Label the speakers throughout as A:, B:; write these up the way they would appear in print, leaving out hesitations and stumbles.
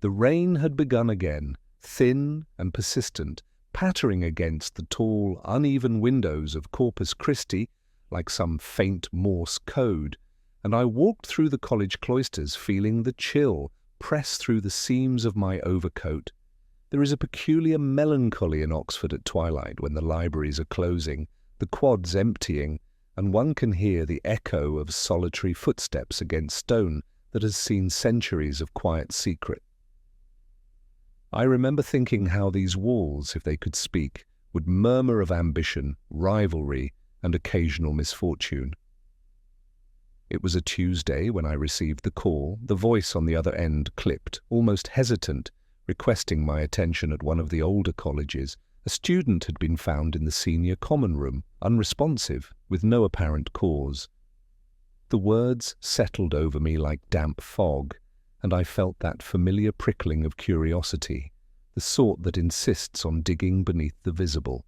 A: The rain had begun again, thin and persistent, pattering against the tall, uneven windows of Corpus Christi like some faint Morse code, and I walked through the college cloisters feeling the chill press through the seams of my overcoat. There is a peculiar melancholy in Oxford at twilight when the libraries are closing, the quads emptying, and one can hear the echo of solitary footsteps against stone that has seen centuries of quiet secret. I remember thinking how these walls, if they could speak, would murmur of ambition, rivalry, and occasional misfortune. It was a Tuesday when I received the call, the voice on the other end clipped, almost hesitant, requesting my attention at one of the older colleges. A student had been found in the senior common room, unresponsive, with no apparent cause. The words settled over me like damp fog, and I felt that familiar prickling of curiosity, the sort that insists on digging beneath the visible.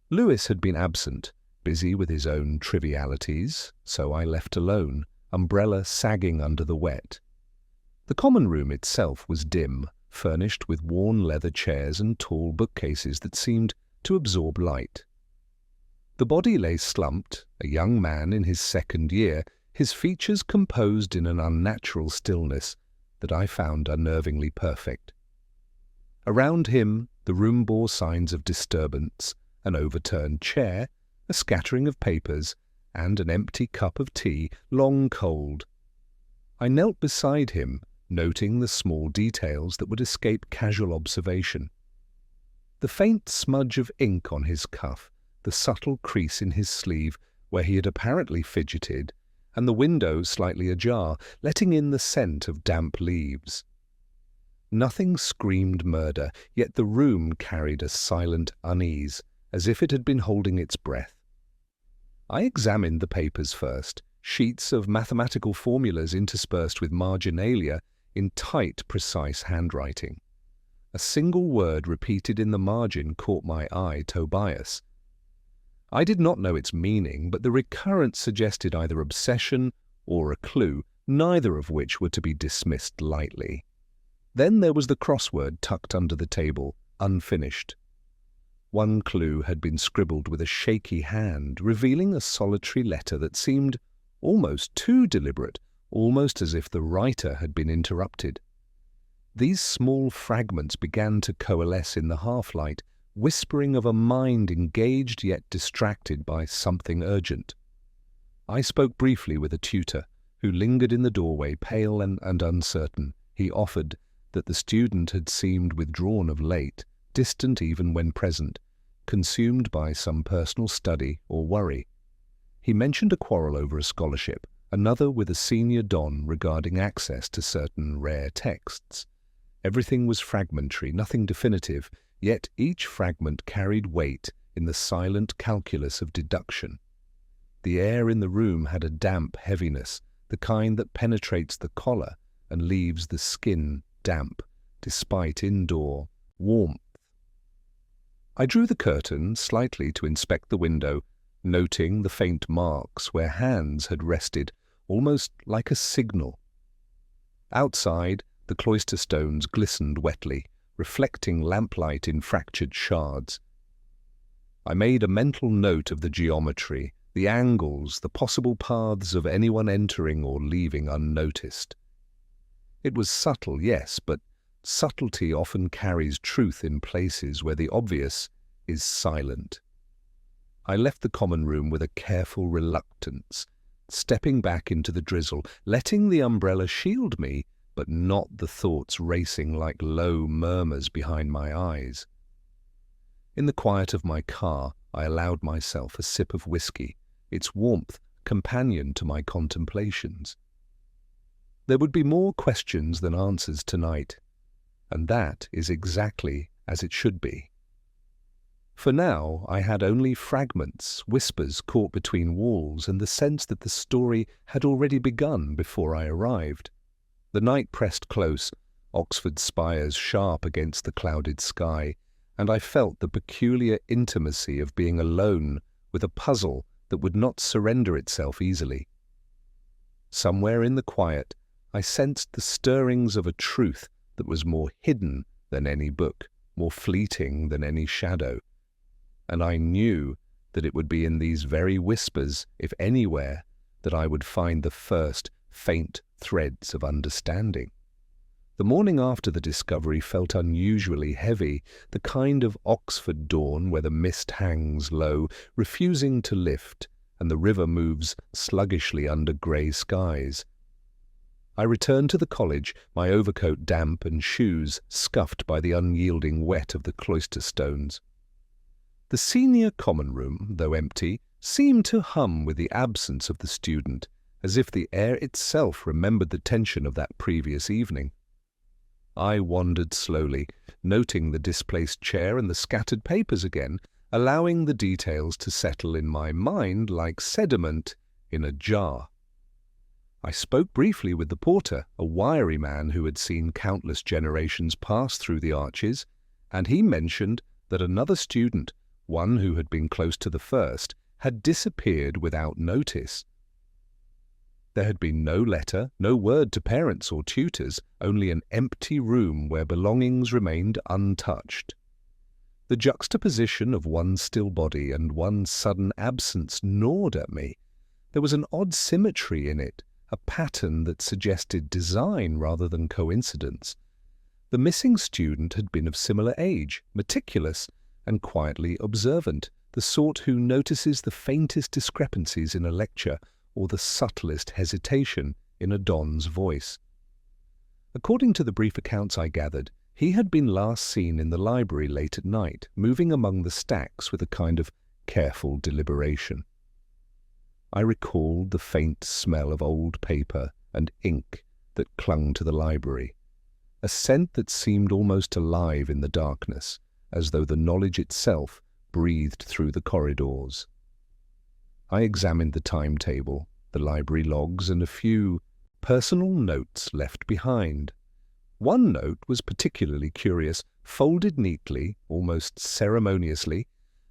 A: Lewis had been absent, busy with his own trivialities, so I left alone, umbrella sagging under the wet. The common room itself was dim, furnished with worn leather chairs and tall bookcases that seemed to absorb light. The body lay slumped, a young man in his second year, his features composed in an unnatural stillness that I found unnervingly perfect. Around him, the room bore signs of disturbance, an overturned chair, a scattering of papers, and an empty cup of tea, long cold. I knelt beside him, noting the small details that would escape casual observation. The faint smudge of ink on his cuff, the subtle crease in his sleeve where he had apparently fidgeted, and the window slightly ajar, letting in the scent of damp leaves. Nothing screamed murder, yet the room carried a silent unease, as if it had been holding its breath. I examined the papers first, sheets of mathematical formulas interspersed with marginalia in tight, precise handwriting. A single word repeated in the margin caught my eye, Tobias. I did not know its meaning, but the recurrence suggested either obsession or a clue, neither of which were to be dismissed lightly. Then there was the crossword tucked under the table, unfinished. One clue had been scribbled with a shaky hand, revealing a solitary letter that seemed almost too deliberate, almost as if the writer had been interrupted. These small fragments began to coalesce in the half-light, whispering of a mind engaged yet distracted by something urgent. I spoke briefly with a tutor, who lingered in the doorway, pale and uncertain. He offered that the student had seemed withdrawn of late, distant even when present, consumed by some personal study or worry. He mentioned a quarrel over a scholarship, another with a senior don regarding access to certain rare texts. Everything was fragmentary, nothing definitive, yet each fragment carried weight in the silent calculus of deduction. The air in the room had a damp heaviness, the kind that penetrates the collar and leaves the skin damp, despite indoor warmth. I drew the curtain slightly to inspect the window, noting the faint marks where hands had rested, almost like a signal. Outside, the cloister stones glistened wetly, reflecting lamplight in fractured shards. I made a mental note of the geometry, the angles, the possible paths of anyone entering or leaving unnoticed. It was subtle, yes, but subtlety often carries truth in places where the obvious is silent. I left the common room with a careful reluctance, stepping back into the drizzle, letting the umbrella shield me, but not the thoughts racing like low murmurs behind my eyes. In the quiet of my car, I allowed myself a sip of whiskey, its warmth companion to my contemplations. There would be more questions than answers tonight, and that is exactly as it should be. For now, I had only fragments, whispers caught between walls, and the sense that the story had already begun before I arrived. The night pressed close, Oxford's spires sharp against the clouded sky, and I felt the peculiar intimacy of being alone with a puzzle that would not surrender itself easily. Somewhere in the quiet, I sensed the stirrings of a truth that was more hidden than any book, more fleeting than any shadow. And I knew that it would be in these very whispers, if anywhere, that I would find the first faint threads of understanding. The morning after the discovery felt unusually heavy, the kind of Oxford dawn where the mist hangs low, refusing to lift, and the river moves sluggishly under grey skies. I returned to the college, my overcoat damp and shoes scuffed by the unyielding wet of the cloister stones. The senior common room, though empty, seemed to hum with the absence of the student, as if the air itself remembered the tension of that previous evening. I wandered slowly, noting the displaced chair and the scattered papers again, allowing the details to settle in my mind like sediment in a jar. I spoke briefly with the porter, a wiry man who had seen countless generations pass through the arches, and he mentioned that another student, one who had been close to the first, had disappeared without notice. There had been no letter, no word to parents or tutors, only an empty room where belongings remained untouched. The juxtaposition of one still body and one sudden absence gnawed at me. There was an odd symmetry in it, a pattern that suggested design rather than coincidence. The missing student had been of similar age, meticulous, and quietly observant, the sort who notices the faintest discrepancies in a lecture or the subtlest hesitation in a don's voice. According to the brief accounts I gathered, he had been last seen in the library late at night, moving among the stacks with a kind of careful deliberation. I recalled the faint smell of old paper and ink that clung to the library, a scent that seemed almost alive in the darkness, as though the knowledge itself breathed through the corridors. I examined the timetable, the library logs, and a few personal notes left behind. One note was particularly curious, folded neatly, almost ceremoniously,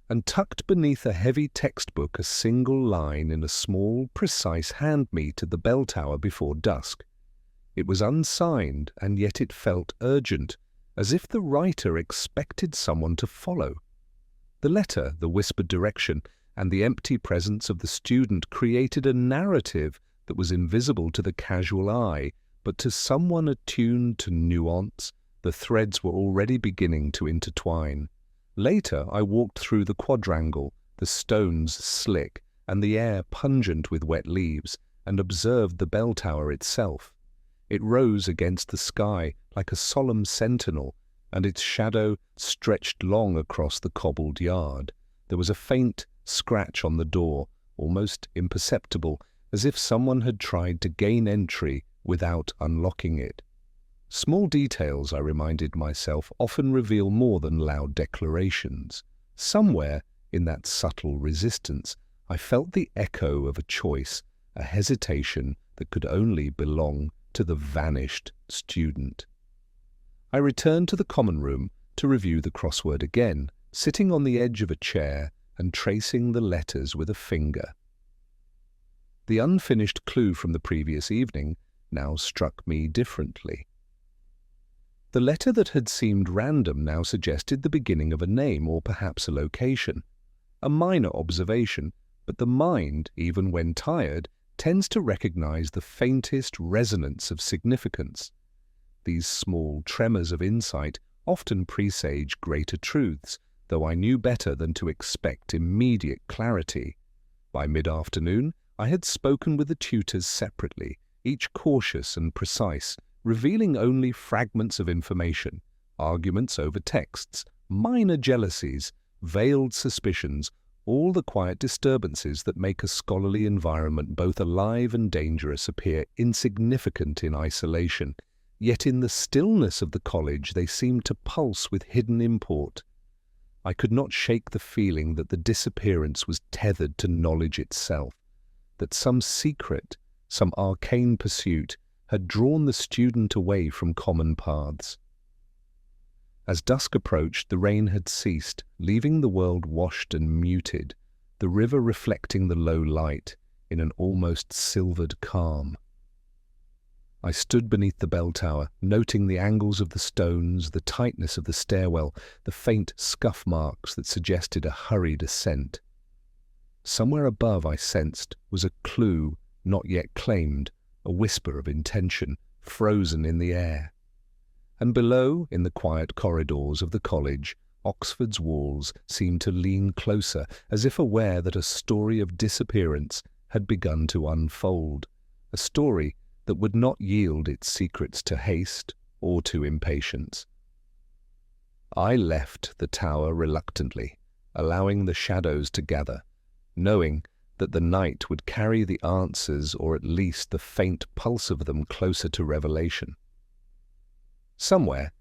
A: and tucked beneath a heavy textbook, a single line in a small, precise hand me to the bell tower before dusk. It was unsigned, and yet it felt urgent, as if the writer expected someone to follow. The letter, the whispered direction, and the empty presence of the student created a narrative that was invisible to the casual eye, but to someone attuned to nuance, the threads were already beginning to intertwine. Later, I walked through the quadrangle, the stones slick, and the air pungent with wet leaves, and observed the bell tower itself. It rose against the sky like a solemn sentinel, and its shadow stretched long across the cobbled yard. There was a faint scratch on the door, almost imperceptible, as if someone had tried to gain entry without unlocking it. Small details, I reminded myself, often reveal more than loud declarations. Somewhere in that subtle resistance, I felt the echo of a choice, a hesitation that could only belong to the vanished student. I returned to the common room to review the crossword again, sitting on the edge of a chair and tracing the letters with a finger. The unfinished clue from the previous evening now struck me differently. The letter that had seemed random now suggested the beginning of a name or perhaps a location. A minor observation, but the mind, even when tired, tends to recognize the faintest resonance of significance. These small tremors of insight often presage greater truths, though I knew better than to expect immediate clarity. By mid-afternoon, I had spoken with the tutors separately, each cautious and precise, revealing only fragments of information, arguments over texts, minor jealousies, veiled suspicions, all the quiet disturbances that make a scholarly environment both alive and dangerous appear insignificant in isolation, yet in the stillness of the college they seemed to pulse with hidden import. I could not shake the feeling that the disappearance was tethered to knowledge itself, that some secret, some arcane pursuit had drawn the student away from common paths. As dusk approached, the rain had ceased, leaving the world washed and muted, the river reflecting the low light in an almost silvered calm. I stood beneath the bell tower, noting the angles of the stones, the tightness of the stairwell, the faint scuff marks that suggested a hurried ascent. Somewhere above, I sensed, was a clue not yet claimed, a whisper of intention, frozen in the air. And below, in the quiet corridors of the college, Oxford's walls seemed to lean closer, as if aware that a story of disappearance had begun to unfold, a story that would not yield its secrets to haste or to impatience. I left the tower reluctantly, allowing the shadows to gather, knowing that the night would carry the answers, or at least the faint pulse of them, closer to revelation. Somewhere,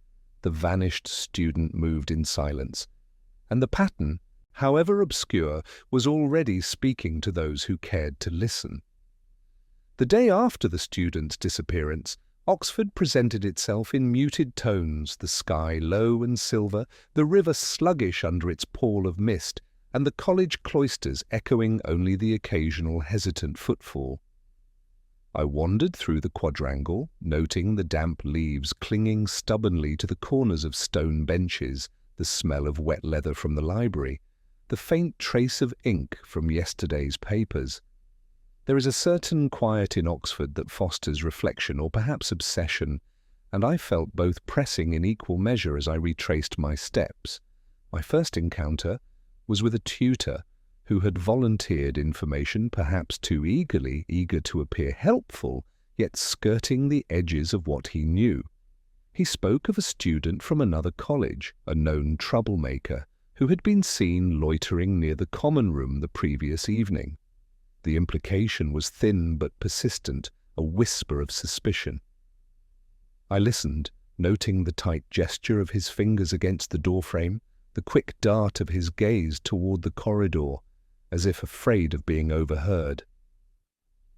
A: the vanished student moved in silence, and the pattern, however obscure, was already speaking to those who cared to listen. The day after the student's disappearance, Oxford presented itself in muted tones, the sky low and silver, the river sluggish under its pall of mist, and the college cloisters echoing only the occasional hesitant footfall. I wandered through the quadrangle, noting the damp leaves clinging stubbornly to the corners of stone benches, the smell of wet leather from the library, the faint trace of ink from yesterday's papers. There is a certain quiet in Oxford that fosters reflection or perhaps obsession, and I felt both pressing in equal measure as I retraced my steps. My first encounter was with a tutor who had volunteered information, perhaps too eagerly, eager to appear helpful, yet skirting the edges of what he knew. He spoke of a student from another college, a known troublemaker, who had been seen loitering near the common room the previous evening. The implication was thin but persistent, a whisper of suspicion. I listened, noting the tight gesture of his fingers against the doorframe, the quick dart of his gaze toward the corridor, as if afraid of being overheard.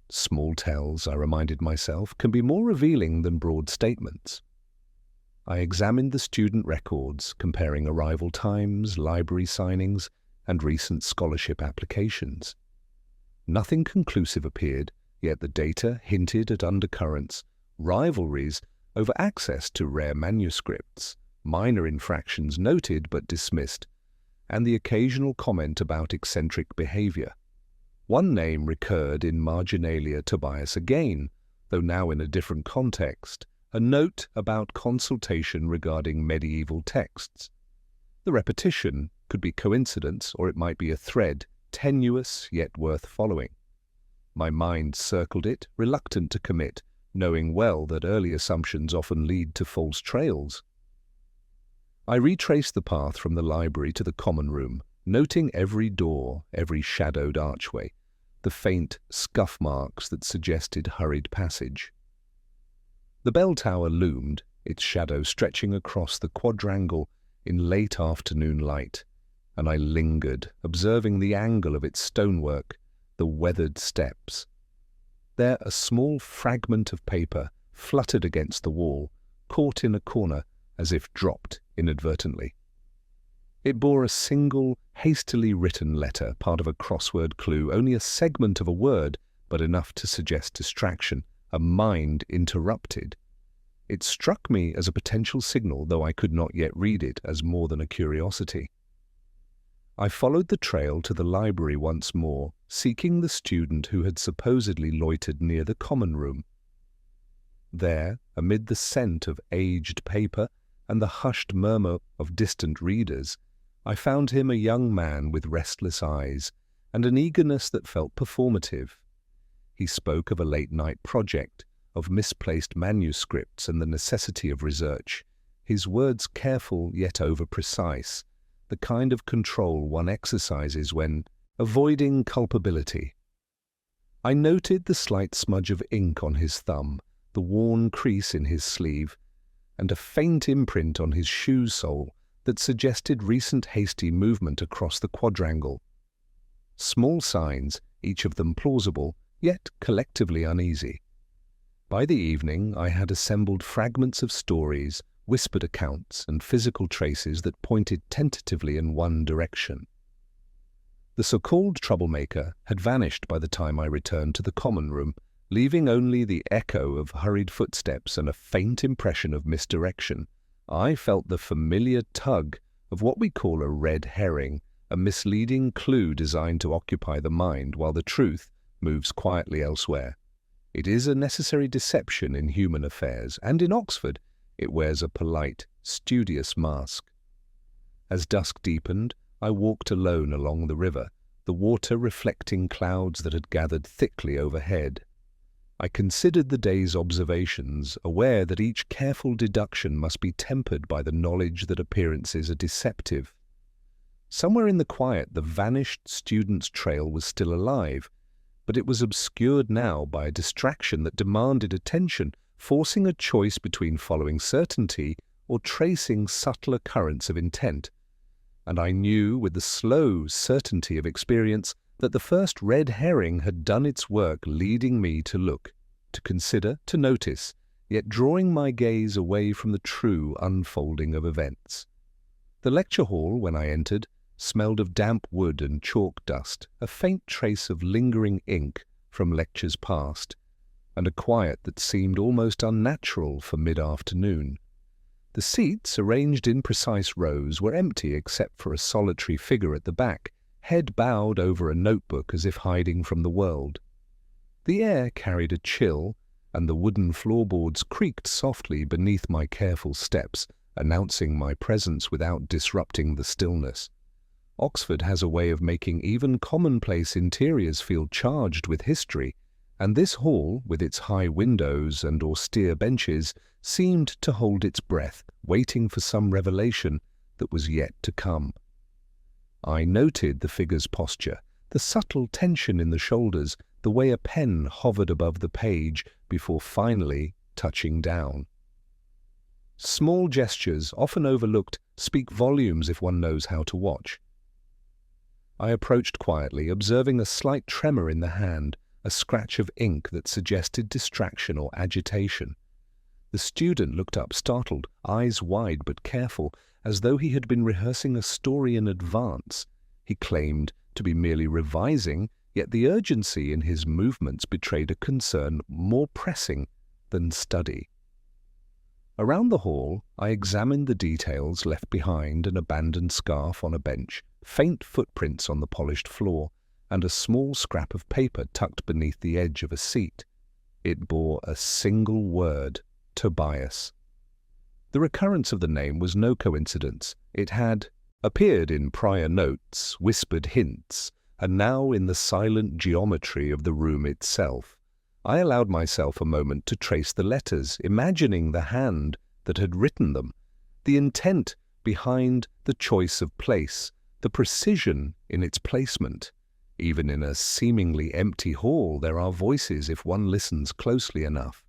A: Small tells, I reminded myself, can be more revealing than broad statements. I examined the student records, comparing arrival times, library signings, and recent scholarship applications. Nothing conclusive appeared, yet the data hinted at undercurrents, rivalries over access to rare manuscripts, minor infractions noted but dismissed, and the occasional comment about eccentric behavior. One name recurred in marginalia Tobias again, though now in a different context, a note about consultation regarding medieval texts. The repetition could be coincidence, or it might be a thread, tenuous yet worth following. My mind circled it, reluctant to commit, knowing well that early assumptions often lead to false trails. I retraced the path from the library to the common room, noting every door, every shadowed archway, the faint scuff marks that suggested hurried passage. The bell tower loomed, its shadow stretching across the quadrangle in late afternoon light, and I lingered, observing the angle of its stonework, the weathered steps. There a small fragment of paper fluttered against the wall, caught in a corner as if dropped inadvertently. It bore a single, hastily written letter, part of a crossword clue, only a segment of a word, but enough to suggest distraction, a mind interrupted. It struck me as a potential signal, though I could not yet read it as more than a curiosity. I followed the trail to the library once more, seeking the student who had supposedly loitered near the common room. There, amid the scent of aged paper and the hushed murmur of distant readers, I found him a young man with restless eyes and an eagerness that felt performative. He spoke of a late-night project, of misplaced manuscripts and the necessity of research, his words careful yet over-precise, the kind of control one exercises when avoiding culpability. I noted the slight smudge of ink on his thumb, the worn crease in his sleeve, and a faint imprint on his shoe sole that suggested recent hasty movement across the quadrangle. Small signs, each of them plausible, yet collectively uneasy. By the evening I had assembled fragments of stories, whispered accounts, and physical traces that pointed tentatively in one direction. The so-called troublemaker had vanished by the time I returned to the common room, leaving only the echo of hurried footsteps and a faint impression of misdirection. I felt the familiar tug of what we call a red herring, a misleading clue designed to occupy the mind while the truth moves quietly elsewhere. It is a necessary deception in human affairs, and in Oxford it wears a polite, studious mask. As dusk deepened, I walked alone along the river, the water reflecting clouds that had gathered thickly overhead. I considered the day's observations, aware that each careful deduction must be tempered by the knowledge that appearances are deceptive. Somewhere in the quiet, the vanished student's trail was still alive, but it was obscured now by a distraction that demanded attention, forcing a choice between following certainty or tracing subtler currents of intent. And I knew, with the slow certainty of experience, that the first red herring had done its work, leading me to look, to consider, to notice, yet drawing my gaze away from the true unfolding of events. The lecture hall, when I entered, smelled of damp wood and chalk dust, a faint trace of lingering ink from lectures past, and a quiet that seemed almost unnatural for mid-afternoon. The seats, arranged in precise rows, were empty except for a solitary figure at the back, head bowed over a notebook as if hiding from the world. The air carried a chill, and the wooden floorboards creaked softly beneath my careful steps, announcing my presence without disrupting the stillness. Oxford has a way of making even commonplace interiors feel charged with history, and this hall, with its high windows and austere benches, seemed to hold its breath, waiting for some revelation that was yet to come. I noted the figure's posture, the subtle tension in the shoulders, the way a pen hovered above the page before finally touching down. Small gestures, often overlooked, speak volumes if one knows how to watch. I approached quietly, observing a slight tremor in the hand, a scratch of ink that suggested distraction or agitation. The student looked up, startled, eyes wide but careful, as though he had been rehearsing a story in advance. He claimed to be merely revising, yet the urgency in his movements betrayed a concern more pressing than study. Around the hall, I examined the details left behind: an abandoned scarf on a bench, faint footprints on the polished floor, and a small scrap of paper tucked beneath the edge of a seat. It bore a single word: Tobias. The recurrence of the name was no coincidence. It had appeared in prior notes, whispered hints, and now in the silent geometry of the room itself. I allowed myself a moment to trace the letters, imagining the hand that had written them, the intent behind the choice of place, the precision in its placement. Even in a seemingly empty hall, there are voices if one listens closely enough.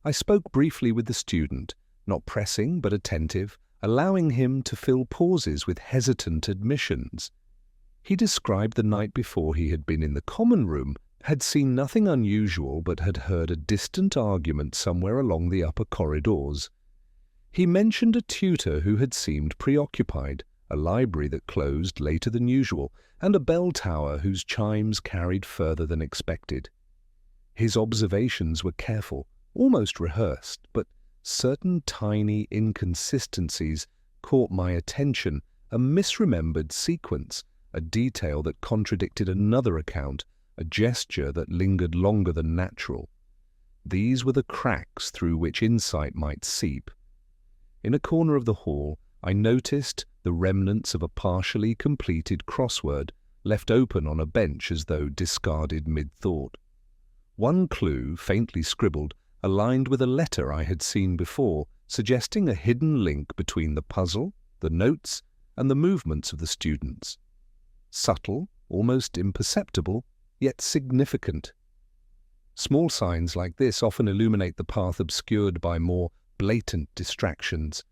A: I spoke briefly with the student, not pressing but attentive, allowing him to fill pauses with hesitant admissions. He described the night before he had been in the common room, had seen nothing unusual but had heard a distant argument somewhere along the upper corridors. He mentioned a tutor who had seemed preoccupied, a library that closed later than usual, and a bell tower whose chimes carried further than expected. His observations were careful, almost rehearsed, but certain tiny inconsistencies caught my attention: a misremembered sequence, a detail that contradicted another account, a gesture that lingered longer than natural. These were the cracks through which insight might seep. In a corner of the hall, I noticed the remnants of a partially completed crossword left open on a bench as though discarded mid-thought. One clue, faintly scribbled, aligned with a letter I had seen before, suggesting a hidden link between the puzzle, the notes, and the movements of the students. Subtle, almost imperceptible, yet significant. Small signs like this often illuminate the path obscured by more blatant distractions.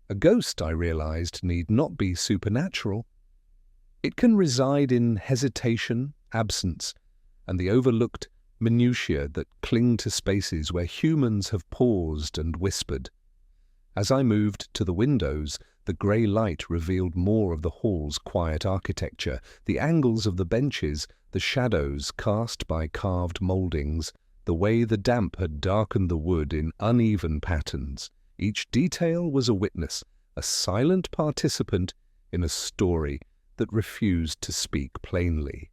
A: A ghost, I realized, need not be supernatural. It can reside in hesitation, absence, and the overlooked minutiae that cling to spaces where humans have paused and whispered. As I moved to the windows, the grey light revealed more of the hall's quiet architecture, the angles of the benches, the shadows cast by carved mouldings, the way the damp had darkened the wood in uneven patterns. Each detail was a witness, a silent participant in a story that refused to speak plainly.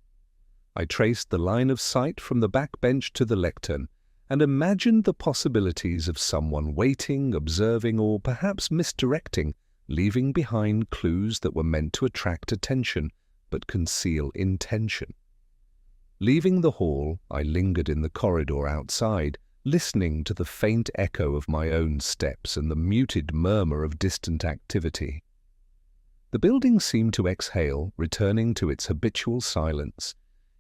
A: I traced the line of sight from the back bench to the lectern, and imagined the possibilities of someone waiting, observing, or perhaps misdirecting, leaving behind clues that were meant to attract attention but conceal intention. Leaving the hall, I lingered in the corridor outside, listening to the faint echo of my own steps and the muted murmur of distant activity. The building seemed to exhale, returning to its habitual silence,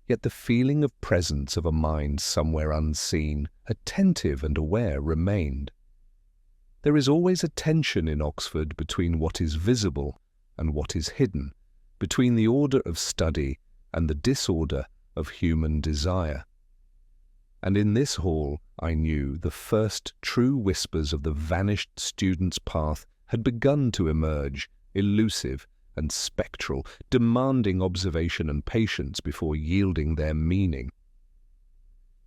A: yet the feeling of presence of a mind somewhere unseen, attentive and aware, remained. There is always a tension in Oxford between what is visible and what is hidden, between the order of study and the disorder of human desire. And in this hall, I knew, the first true whispers of the vanished student's path had begun to emerge, elusive and spectral, demanding observation and patience before yielding their meaning.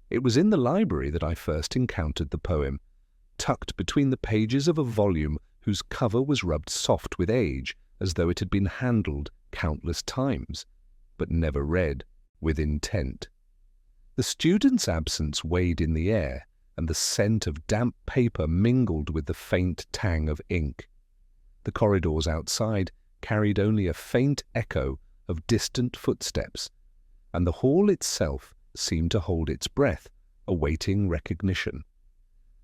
A: It was in the library that I first encountered the poem, tucked between the pages of a volume whose cover was rubbed soft with age, as though it had been handled countless times, but never read with intent. The student's absence weighed in the air, and the scent of damp paper mingled with the faint tang of ink. The corridors outside carried only a faint echo of distant footsteps, and the hall itself seemed to hold its breath, awaiting recognition.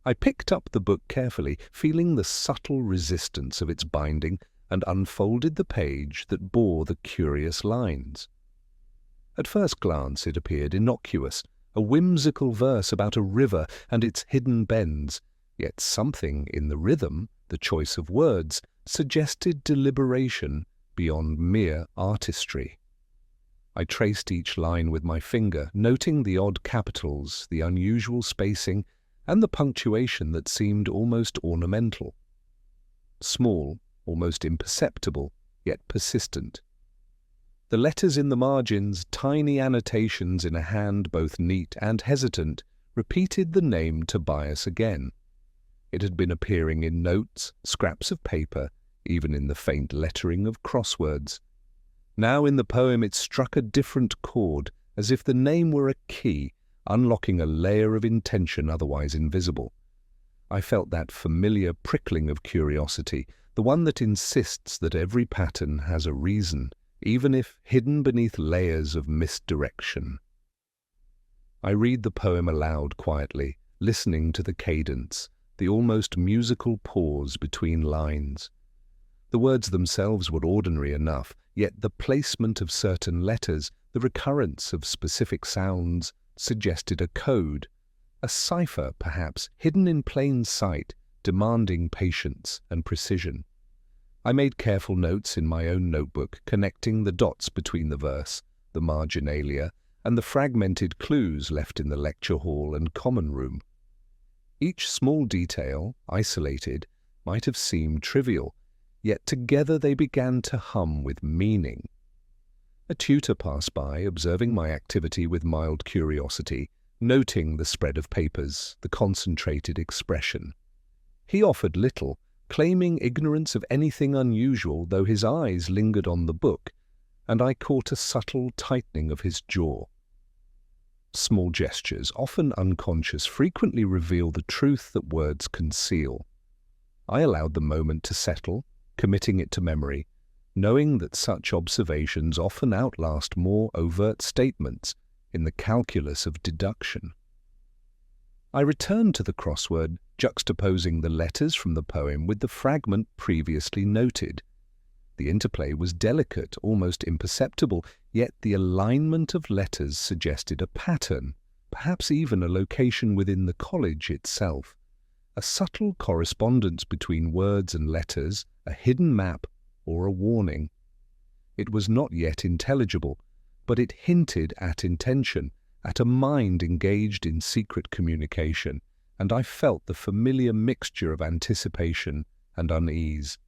A: I picked up the book carefully, feeling the subtle resistance of its binding, and unfolded the page that bore the curious lines. At first glance it appeared innocuous, a whimsical verse about a river and its hidden bends, yet something in the rhythm, the choice of words, suggested deliberation beyond mere artistry. I traced each line with my finger, noting the odd capitals, the unusual spacing, and the punctuation that seemed almost ornamental. Small, almost imperceptible, yet persistent. The letters in the margins, tiny annotations in a hand both neat and hesitant, repeated the name Tobias again. It had been appearing in notes, scraps of paper, even in the faint lettering of crosswords. Now in the poem it struck a different chord, as if the name were a key, unlocking a layer of intention otherwise invisible. I felt that familiar prickling of curiosity, the one that insists that every pattern has a reason, even if hidden beneath layers of misdirection. I read the poem aloud quietly, listening to the cadence, the almost musical pause between lines. The words themselves were ordinary enough, yet the placement of certain letters, the recurrence of specific sounds, suggested a code, a cipher perhaps, hidden in plain sight, demanding patience and precision. I made careful notes in my own notebook, connecting the dots between the verse, the marginalia, and the fragmented clues left in the lecture hall and common room. Each small detail, isolated, might have seemed trivial, yet together they began to hum with meaning. A tutor passed by, observing my activity with mild curiosity, noting the spread of papers, the concentrated expression. He offered little, claiming ignorance of anything unusual, though his eyes lingered on the book, and I caught a subtle tightening of his jaw. Small gestures, often unconscious, frequently reveal the truth that words conceal. I allowed the moment to settle, committing it to memory, knowing that such observations often outlast more overt statements in the calculus of deduction. I returned to the crossword, juxtaposing the letters from the poem with the fragment previously noted. The interplay was delicate, almost imperceptible, yet the alignment of letters suggested a pattern, perhaps even a location within the college itself. A subtle correspondence between words and letters, a hidden map, or a warning. It was not yet intelligible, but it hinted at intention, at a mind engaged in secret communication, and I felt the familiar mixture of anticipation and unease.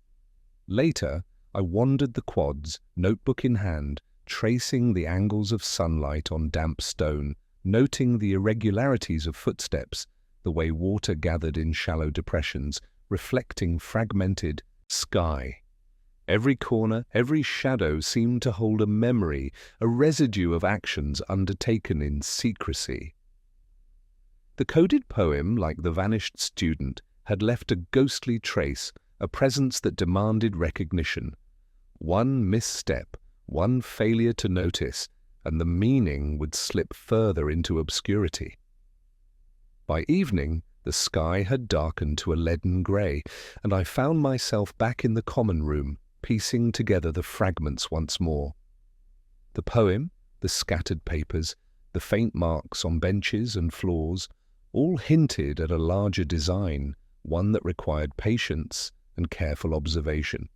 A: Later, I wandered the quads, notebook in hand, tracing the angles of sunlight on damp stone, noting the irregularities of footsteps, the way water gathered in shallow depressions, reflecting fragmented sky. Every corner, every shadow seemed to hold a memory, a residue of actions undertaken in secrecy. The coded poem, like the vanished student, had left a ghostly trace, a presence that demanded recognition. One misstep, one failure to notice, and the meaning would slip further into obscurity. By evening, the sky had darkened to a leaden grey, and I found myself back in the common room, piecing together the fragments once more. The poem, the scattered papers, the faint marks on benches and floors, all hinted at a larger design, one that required patience and careful observation.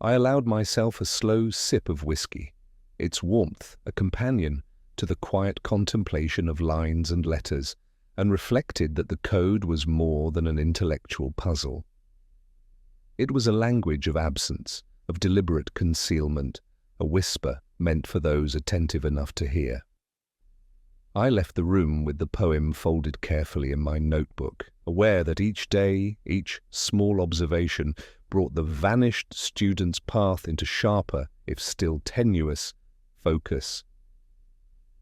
A: I allowed myself a slow sip of whiskey, its warmth a companion to the quiet contemplation of lines and letters, and reflected that the code was more than an intellectual puzzle. It was a language of absence, of deliberate concealment, a whisper meant for those attentive enough to hear. I left the room with the poem folded carefully in my notebook, aware that each day, each small observation, brought the vanished student's path into sharper, if still tenuous, focus.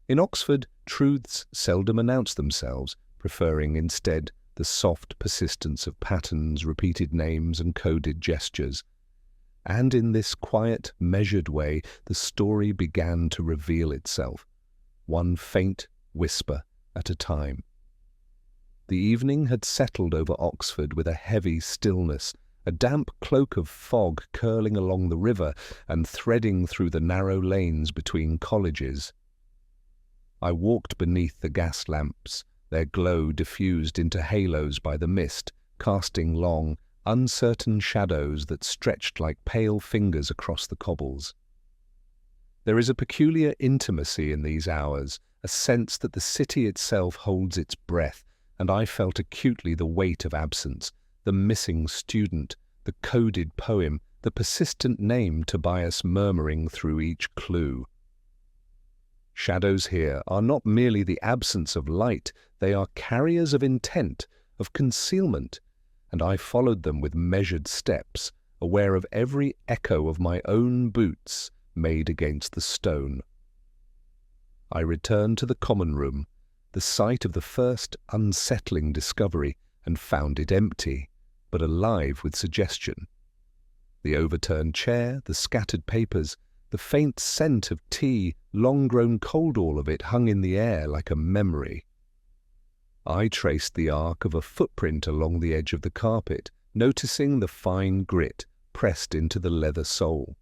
A: In Oxford, truths seldom announce themselves, preferring instead the soft persistence of patterns, repeated names, and coded gestures. And in this quiet, measured way, the story began to reveal itself, one faint whisper at a time. The evening had settled over Oxford with a heavy stillness, a damp cloak of fog curling along the river and threading through the narrow lanes between colleges. I walked beneath the gas lamps, their glow diffused into halos by the mist, casting long, uncertain shadows that stretched like pale fingers across the cobbles. There is a peculiar intimacy in these hours, a sense that the city itself holds its breath, and I felt acutely the weight of absence, the missing student, the coded poem, the persistent name Tobias murmuring through each clue. Shadows here are not merely the absence of light, they are carriers of intent, of concealment, and I followed them with measured steps, aware of every echo of my own boots made against the stone. I returned to the common room, the site of the first unsettling discovery, and found it empty, but alive with suggestion. The overturned chair, the scattered papers, the faint scent of tea, long grown cold, all of it hung in the air like a memory. I traced the arc of a footprint along the edge of the carpet, noticing the fine grit pressed into the leather sole.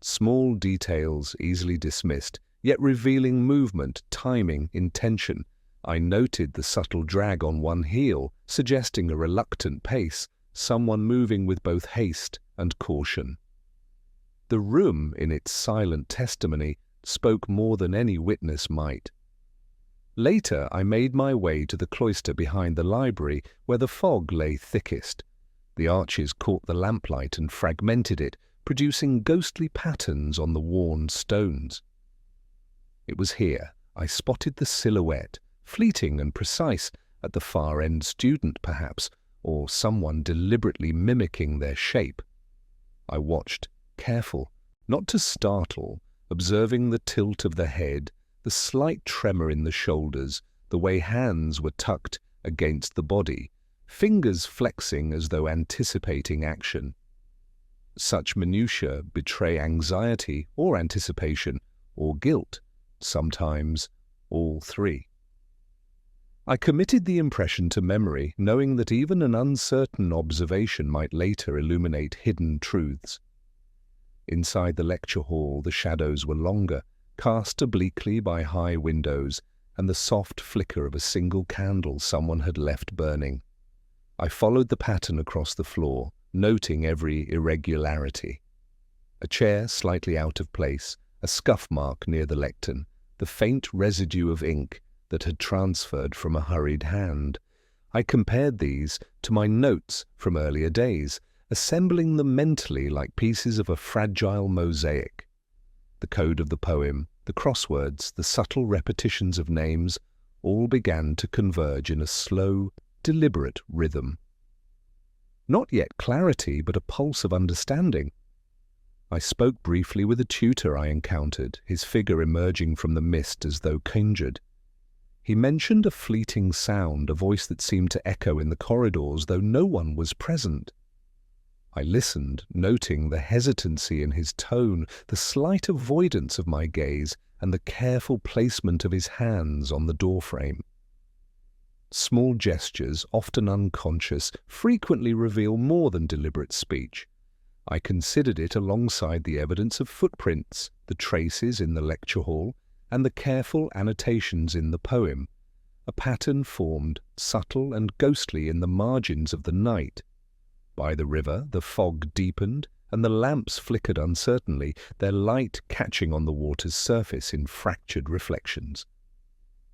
A: Small details easily dismissed, yet revealing movement, timing, intention. I noted the subtle drag on one heel, suggesting a reluctant pace, someone moving with both haste and caution. The room, in its silent testimony, spoke more than any witness might. Later, I made my way to the cloister behind the library, where the fog lay thickest. The arches caught the lamplight and fragmented it, producing ghostly patterns on the worn stones. It was here I spotted the silhouette, fleeting and precise, at the far end student perhaps, or someone deliberately mimicking their shape. I watched, careful, not to startle, observing the tilt of the head, the slight tremor in the shoulders, the way hands were tucked against the body, fingers flexing as though anticipating action. Such minutiae betray anxiety or anticipation or guilt, sometimes all three. I committed the impression to memory, knowing that even an uncertain observation might later illuminate hidden truths. Inside the lecture hall, the shadows were longer, cast obliquely by high windows and the soft flicker of a single candle someone had left burning. I followed the pattern across the floor, noting every irregularity. A chair slightly out of place, a scuff mark near the lectern, the faint residue of ink that had transferred from a hurried hand. I compared these to my notes from earlier days, assembling them mentally like pieces of a fragile mosaic. The code of the poem, the crosswords, the subtle repetitions of names, all began to converge in a slow, deliberate rhythm. Not yet clarity, but a pulse of understanding. I spoke briefly with a tutor I encountered, his figure emerging from the mist as though conjured. He mentioned a fleeting sound, a voice that seemed to echo in the corridors, though no one was present. I listened, noting the hesitancy in his tone, the slight avoidance of my gaze, and the careful placement of his hands on the doorframe. Small gestures, often unconscious, frequently reveal more than deliberate speech. I considered it alongside the evidence of footprints, the traces in the lecture hall, and the careful annotations in the poem. A pattern formed, subtle and ghostly, in the margins of the night. By the river, the fog deepened, and the lamps flickered uncertainly, their light catching on the water's surface in fractured reflections.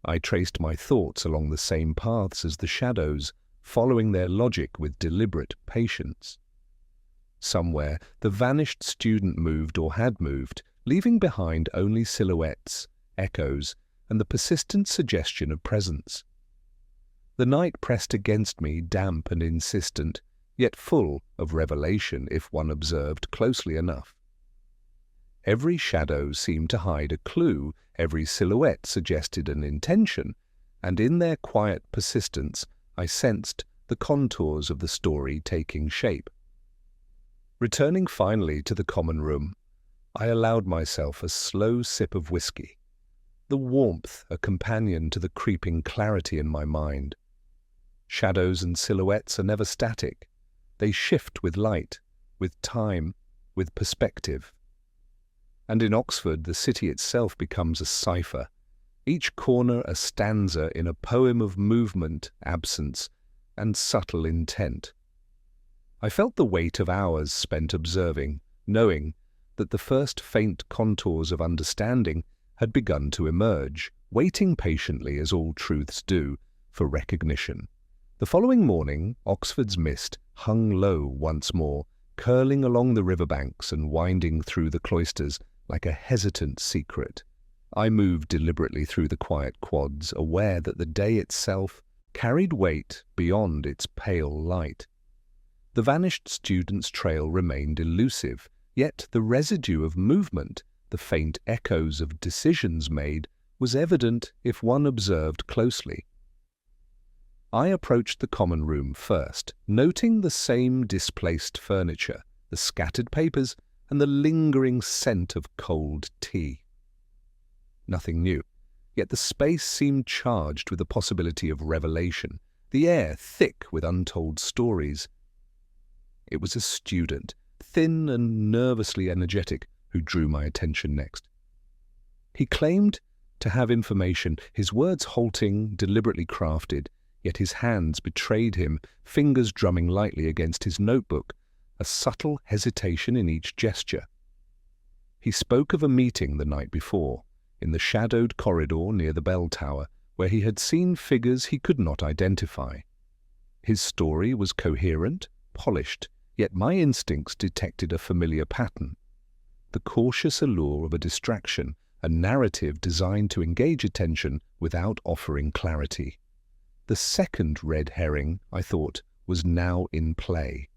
A: I traced my thoughts along the same paths as the shadows, following their logic with deliberate patience. Somewhere, the vanished student moved or had moved, leaving behind only silhouettes, echoes, and the persistent suggestion of presence. The night pressed against me, damp and insistent, yet full of revelation if one observed closely enough. Every shadow seemed to hide a clue, every silhouette suggested an intention, and in their quiet persistence I sensed the contours of the story taking shape. Returning finally to the common room, I allowed myself a slow sip of whiskey, the warmth a companion to the creeping clarity in my mind. Shadows and silhouettes are never static. They shift with light, with time, with perspective. And in Oxford, the city itself becomes a cipher, each corner a stanza in a poem of movement, absence, and subtle intent. I felt the weight of hours spent observing, knowing that the first faint contours of understanding had begun to emerge, waiting patiently, as all truths do, for recognition. The following morning, Oxford's mist hung low once more, curling along the riverbanks and winding through the cloisters like a hesitant secret. I moved deliberately through the quiet quads, aware that the day itself carried weight beyond its pale light. The vanished student's trail remained elusive, yet the residue of movement, the faint echoes of decisions made, was evident if one observed closely. I approached the common room first, noting the same displaced furniture, the scattered papers, and the lingering scent of cold tea. Nothing new, yet the space seemed charged with the possibility of revelation, the air thick with untold stories. It was a student, thin and nervously energetic, who drew my attention next. He claimed to have information, his words halting, deliberately crafted, yet his hands betrayed him, fingers drumming lightly against his notebook, a subtle hesitation in each gesture. He spoke of a meeting the night before, in the shadowed corridor near the bell tower, where he had seen figures he could not identify. His story was coherent, polished, yet my instincts detected a familiar pattern. The cautious allure of a distraction, a narrative designed to engage attention without offering clarity. The second red herring, I thought, was now in play.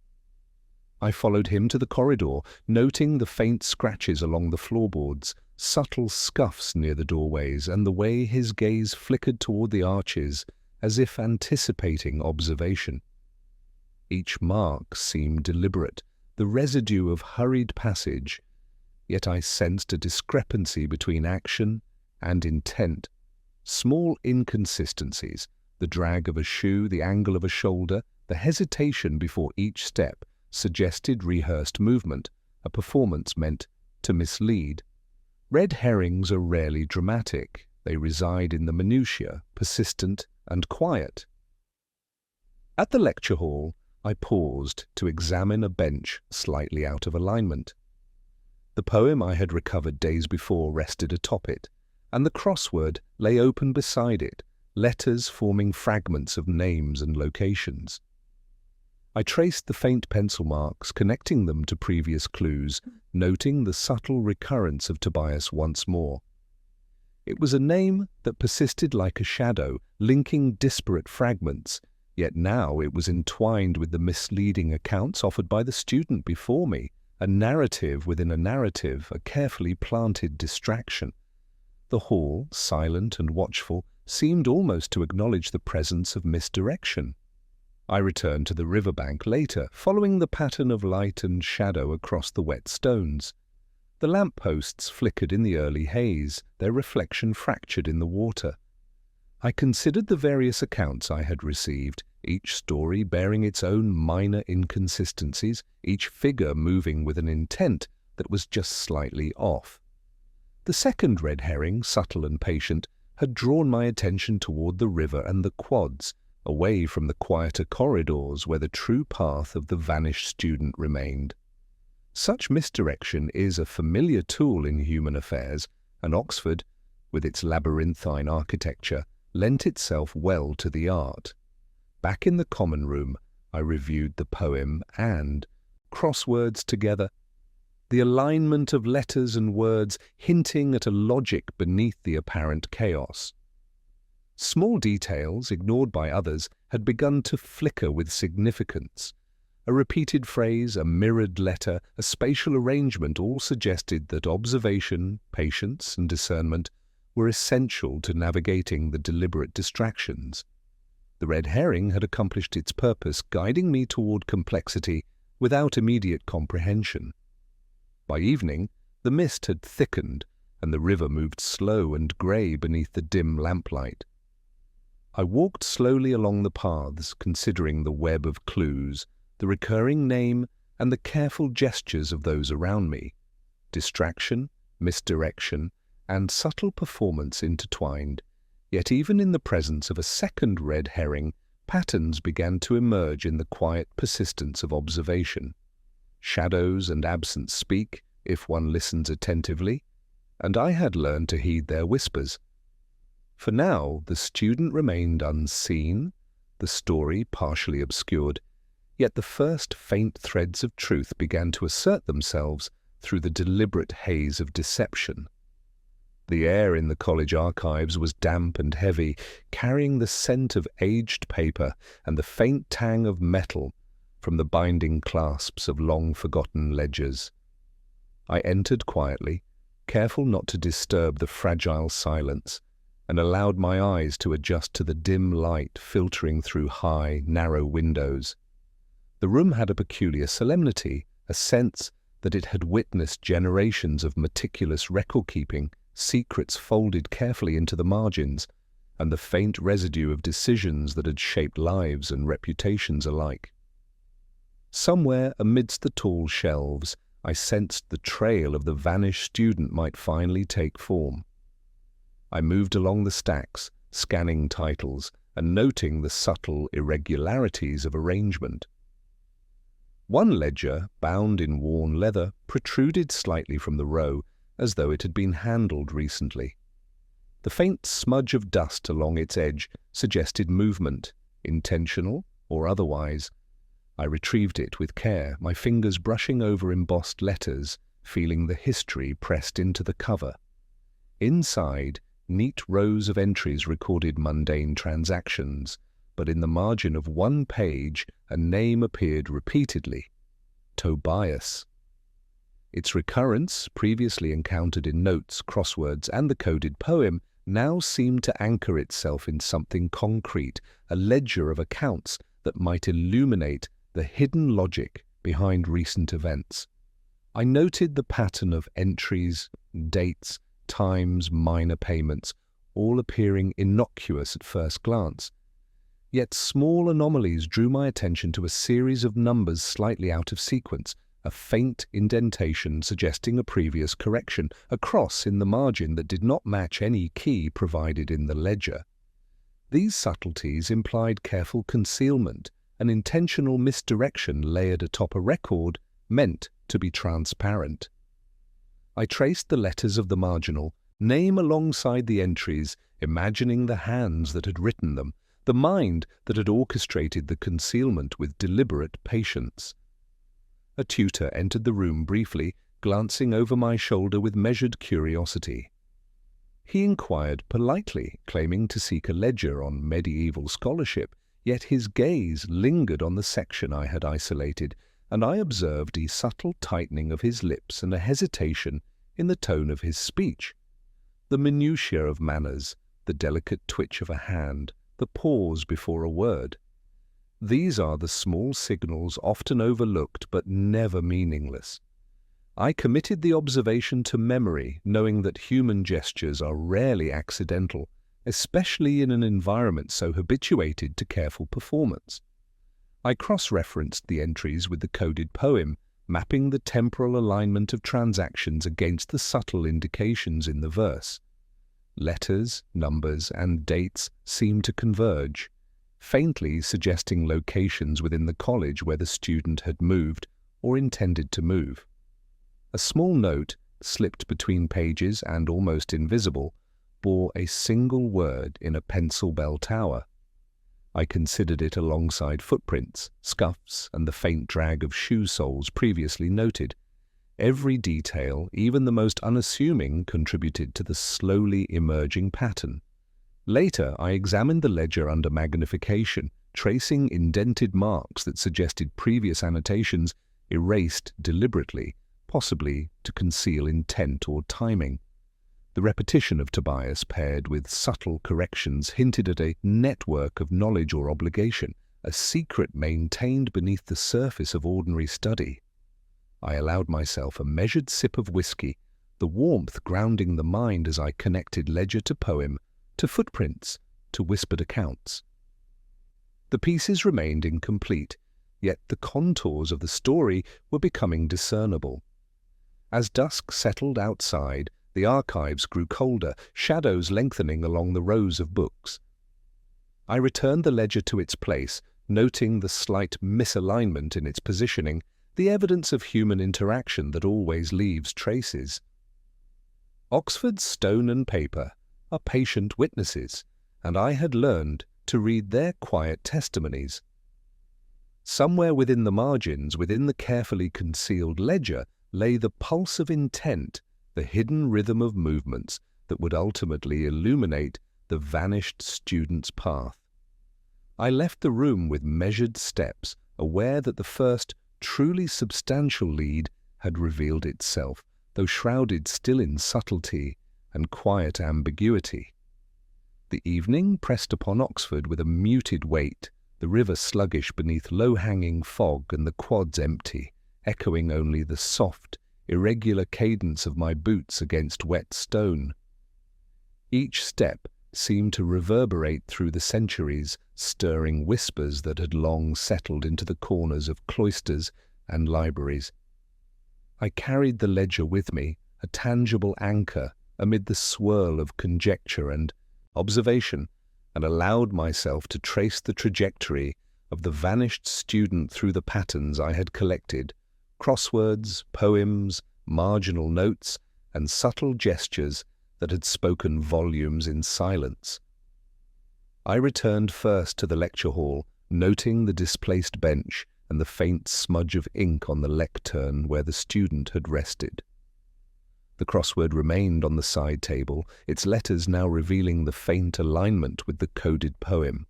A: I followed him to the corridor, noting the faint scratches along the floorboards, subtle scuffs near the doorways, and the way his gaze flickered toward the arches, as if anticipating observation. Each mark seemed deliberate, the residue of hurried passage, yet I sensed a discrepancy between action and intent. Small inconsistencies, the drag of a shoe, the angle of a shoulder, the hesitation before each step, suggested rehearsed movement, a performance meant to mislead. Red herrings are rarely dramatic. They reside in the minutiae, persistent and quiet. At the lecture hall, I paused to examine a bench slightly out of alignment. The poem I had recovered days before rested atop it, and the crossword lay open beside it, letters forming fragments of names and locations. I traced the faint pencil marks, connecting them to previous clues, noting the subtle recurrence of Tobias once more. It was a name that persisted like a shadow, linking disparate fragments, yet now it was entwined with the misleading accounts offered by the student before me, a narrative within a narrative, a carefully planted distraction. The hall, silent and watchful, seemed almost to acknowledge the presence of misdirection. I returned to the riverbank later, following the pattern of light and shadow across the wet stones. The lamp-posts flickered in the early haze, their reflection fractured in the water. I considered the various accounts I had received, each story bearing its own minor inconsistencies, each figure moving with an intent that was just slightly off. The second red herring, subtle and patient, had drawn my attention toward the river and the quads, away from the quieter corridors where the true path of the vanished student remained. Such misdirection is a familiar tool in human affairs, and Oxford, with its labyrinthine architecture, lent itself well to the art. Back in the common room, I reviewed the poem and, crosswords together, the alignment of letters and words hinting at a logic beneath the apparent chaos. Small details, ignored by others, had begun to flicker with significance. A repeated phrase, a mirrored letter, a spatial arrangement all suggested that observation, patience, and discernment were essential to navigating the deliberate distractions. The red herring had accomplished its purpose, guiding me toward complexity without immediate comprehension. By evening, the mist had thickened, and the river moved slow and grey beneath the dim lamplight. I walked slowly along the paths, considering the web of clues, the recurring name, and the careful gestures of those around me. Distraction, misdirection, and subtle performance intertwined, yet even in the presence of a second red herring, patterns began to emerge in the quiet persistence of observation. Shadows and absence speak, if one listens attentively, and I had learned to heed their whispers. For now, the student remained unseen, the story partially obscured, yet the first faint threads of truth began to assert themselves through the deliberate haze of deception. The air in the college archives was damp and heavy, carrying the scent of aged paper and the faint tang of metal from the binding clasps of long-forgotten ledgers. I entered quietly, careful not to disturb the fragile silence, and allowed my eyes to adjust to the dim light filtering through high, narrow windows. The room had a peculiar solemnity, a sense that it had witnessed generations of meticulous record-keeping, secrets folded carefully into the margins, and the faint residue of decisions that had shaped lives and reputations alike. Somewhere amidst the tall shelves, I sensed the trail of the vanished student might finally take form. I moved along the stacks, scanning titles and noting the subtle irregularities of arrangement. One ledger, bound in worn leather, protruded slightly from the row, as though it had been handled recently. The faint smudge of dust along its edge suggested movement, intentional or otherwise. I retrieved it with care, my fingers brushing over embossed letters, feeling the history pressed into the cover. Inside, neat rows of entries recorded mundane transactions, but in the margin of one page a name appeared repeatedly: Tobias. Its recurrence, previously encountered in notes, crosswords, and the coded poem, now seemed to anchor itself in something concrete, a ledger of accounts that might illuminate the hidden logic behind recent events. I noted the pattern of entries, dates, times, minor payments, all appearing innocuous at first glance. Yet small anomalies drew my attention to a series of numbers slightly out of sequence, a faint indentation suggesting a previous correction, a cross in the margin that did not match any key provided in the ledger. These subtleties implied careful concealment, an intentional misdirection layered atop a record meant to be transparent. I traced the letters of the marginal, name alongside the entries, imagining the hands that had written them, the mind that had orchestrated the concealment with deliberate patience. A tutor entered the room briefly, glancing over my shoulder with measured curiosity. He inquired politely, claiming to seek a ledger on medieval scholarship, yet his gaze lingered on the section I had isolated, and I observed a subtle tightening of his lips and a hesitation in the tone of his speech. The minutiae of manners, the delicate twitch of a hand, the pause before a word. These are the small signals often overlooked but never meaningless. I committed the observation to memory, knowing that human gestures are rarely accidental, especially in an environment so habituated to careful performance. I cross-referenced the entries with the coded poem, mapping the temporal alignment of transactions against the subtle indications in the verse. Letters, numbers, and dates seemed to converge, faintly suggesting locations within the college where the student had moved or intended to move. A small note, slipped between pages and almost invisible, bore a single word in a pencil bell tower. I considered it alongside footprints, scuffs, and the faint drag of shoe soles previously noted. Every detail, even the most unassuming, contributed to the slowly emerging pattern. Later, I examined the ledger under magnification, tracing indented marks that suggested previous annotations erased deliberately, possibly to conceal intent or timing. The repetition of Tobias paired with subtle corrections hinted at a network of knowledge or obligation, a secret maintained beneath the surface of ordinary study. I allowed myself a measured sip of whiskey, the warmth grounding the mind as I connected ledger to poem, to footprints, to whispered accounts. The pieces remained incomplete, yet the contours of the story were becoming discernible. As dusk settled outside, the archives grew colder, shadows lengthening along the rows of books. I returned the ledger to its place, noting the slight misalignment in its positioning, the evidence of human interaction that always leaves traces. Oxford's stone and paper are patient witnesses, and I had learned to read their quiet testimonies. Somewhere within the margins, within the carefully concealed ledger, lay the pulse of intent, the hidden rhythm of movements that would ultimately illuminate the vanished student's path. I left the room with measured steps, aware that the first, truly substantial lead had revealed itself, though shrouded still in subtlety and quiet ambiguity. The evening pressed upon Oxford with a muted weight, the river sluggish beneath low-hanging fog and the quads empty, echoing only the soft, irregular cadence of my boots against wet stone. Each step seemed to reverberate through the centuries, stirring whispers that had long settled into the corners of cloisters and libraries. I carried the ledger with me, a tangible anchor amid the swirl of conjecture and observation, and allowed myself to trace the trajectory of the vanished student through the patterns I had collected, crosswords, poems, marginal notes, and subtle gestures that had spoken volumes in silence. I returned first to the lecture hall, noting the displaced bench and the faint smudge of ink on the lectern where the student had rested. The crossword remained on the side table, its letters now revealing the faint alignment with the coded poem.